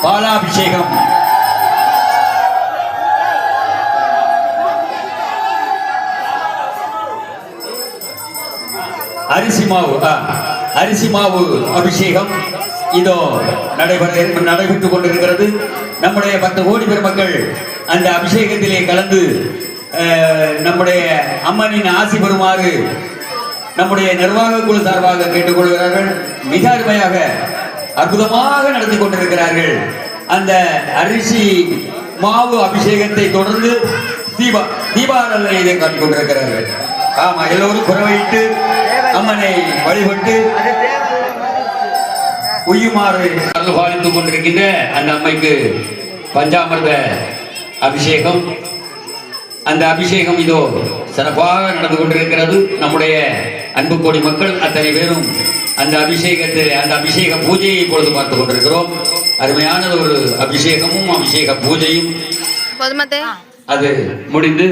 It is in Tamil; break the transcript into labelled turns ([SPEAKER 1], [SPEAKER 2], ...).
[SPEAKER 1] பாலாபிஷேகம். அரிசி மாவு அபிஷேகம் இதோ நடைபெற்றுக் கொண்டிருக்கிறது. நம்முடைய 10 கோடி பெருமக்கள் அந்த அபிஷேகத்திலே கலந்து நம்முடைய அம்மனின் ஆசி பெறுமாறு நம்முடைய நிர்வாக குழு சார்பாக கேட்டுக்கொள்கிறார்கள். மிக அருமையாக அற்புதமாக நடத்தி கொண்டிருக்கிறார்கள். அந்த அரிசி மாவு அபிஷேகத்தை தொடர்ந்து தீபாராதனை காட்டிக் கொண்டிருக்கிறார்கள். ஆமா, எல்லோரும் குறவையிட்டு அம்மனை வழிபட்டு உய்யுமாறு அருள் பாலித்துக் கொண்டிருக்கின்ற அந்த அம்மைக்கு பஞ்சாமிர்த அபிஷேகம். அந்த அபிஷேகம் இதோ சிறப்பாக நடந்து கொண்டிருக்கிறது. நம்முடைய அன்பு கோடி மக்கள் அத்தனை பேரும் அந்த அபிஷேக பூஜையை இப்பொழுது பார்த்துக் கொண்டிருக்கிறோம். அருமையான ஒரு அபிஷேகமும் அபிஷேக பூஜையும் அது முடிந்து